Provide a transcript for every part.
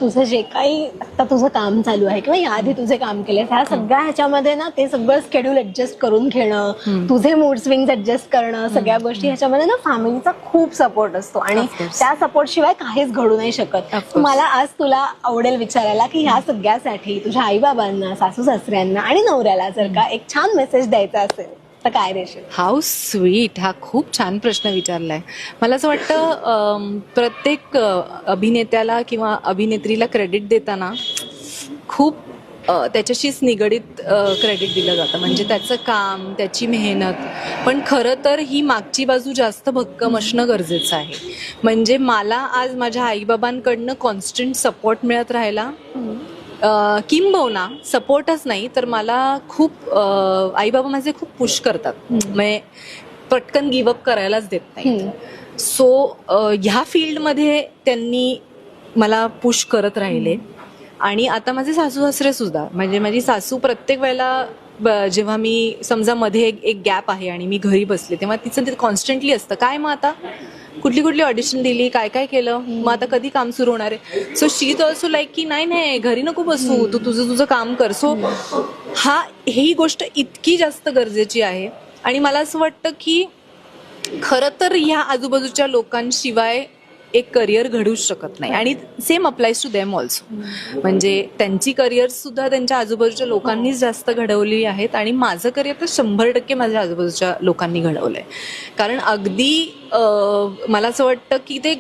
तुझं जे काही आता तुझं काम चालू आहे किंवा याआधी तुझे काम केले ह्या सगळ्या ह्याच्यामध्ये ना ते सगळं शेड्यूल ऍडजस्ट करून घेणं, तुझे मूड स्विंग्स ऍडजस्ट करणं, सगळ्या गोष्टी ह्याच्यामध्ये ना फॅमिलीचा खूप सपोर्ट असतो आणि त्या सपोर्ट शिवाय काहीच घडू नाही शकत. मला आज तुला आवडेल विचारायला की ह्या सगळ्यासाठी तुझ्या आई बाबांना, सासू सासऱ्यांना आणि नवऱ्याला जर का एक छान मेसेज द्यायचा असेल तर काय देशील? How sweet. हा खूप छान प्रश्न विचारलाय. मला असं वाटतं प्रत्येक अभिनेत्याला किंवा अभिनेत्रीला क्रेडिट देताना खूप त्याच्याशीच निगडीत क्रेडिट दिलं जातं. म्हणजे त्याचं काम, त्याची मेहनत. पण खरं तर ही मागची बाजू जास्त भक्कम असणं गरजेचं आहे. म्हणजे मला आज माझ्या आईबाबांकडनं कॉन्स्टंट सपोर्ट मिळत राहिला. किंबहुना सपोर्टच नाही तर मला खूप आई बाबा माझे खूप पुश करतात. म्हणजे पटकन गिवअप करायलाच देत नाही. सो ह्या फील्डमध्ये त्यांनी मला पुश करत राहिले. आणि आता माझे सासू सासरे सुद्धा, म्हणजे माझी सासू प्रत्येक वेळेला जेव्हा मी समजा मध्ये एक गॅप आहे आणि मी घरी बसले तेव्हा तिचं ते कॉन्स्टंटली असतं, काय मग आता कुठली ऑडिशन दिली, काय काय केलं, मग आता कधी काम सुरू होणार आहे. So she is also like की नाही घरी नको बसू, तू तुझं काम कर. सो ही गोष्ट इतकी जास्त गरजेची आहे. आणि मला असं वाटतं की खरं तर ह्या आजूबाजूच्या लोकांशिवाय एक करिअर घडूच शकत नाही. आणि same applies to them also. म्हणजे त्यांची करिअर सुद्धा त्यांच्या आजूबाजूच्या लोकांनीच जास्त घडवली आहेत. आणि माझं करिअर तर 100% माझ्या आजूबाजूच्या लोकांनी घडवलंय. कारण अगदी मला असं वाटतं की ते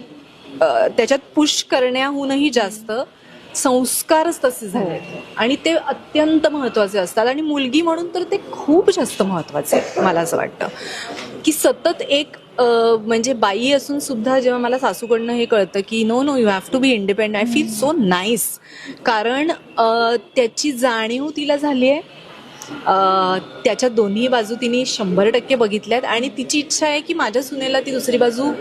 त्याच्यात पुश करण्याहूनही जास्त संस्कारच तसे झाले आणि ते अत्यंत महत्वाचे असतात. आणि मुलगी म्हणून तर ते खूप जास्त महत्वाचे आहे. मला असं वाटतं की सतत एक म्हणजे बाई असून सुद्धा जेव्हा मला सासूकडनं हे कळतं की no you have to be independent, I feel so nice. कारण त्याची जाणीव तिला झाली आहे. त्याच्या दोन्ही बाजू तिने 100% बघितल्यात. आणि तिची इच्छा आहे की माझ्या सुनेला ती दुसरी बाजू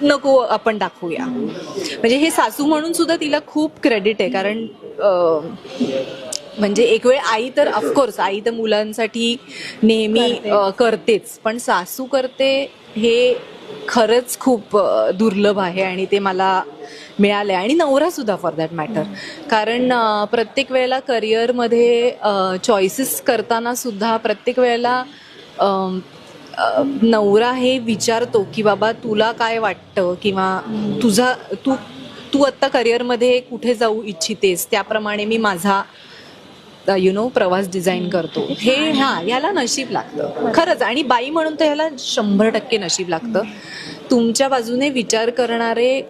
नको आपण दाखवूया. म्हणजे हे सासू म्हणून सुद्धा तिला खूप क्रेडिट आहे. कारण म्हणजे एक वेळ आई तर ऑफकोर्स आई तर मुलांसाठी नेहमी करतेच, पण सासू करते हे खरंच खूप दुर्लभ आहे. आणि ते मला मिळालंय. आणि नवरा सुद्धा फॉर दॅट मॅटर. कारण प्रत्येक वेळेला करिअरमध्ये चॉईसेस करताना सुद्धा प्रत्येक वेळेला नवरा हे विचारतो की बाबा तुला काय वाटतं, किंवा तू आत्ता करिअरमध्ये कुठे जाऊ इच्छितेस त्याप्रमाणे मी माझा प्रवास डिझाईन करतो. हे याला नशीब लागतं खरंच. आणि बाई म्हणून तर ह्याला 100% नशीब लागतं. तुमच्या बाजूने विचार करणारे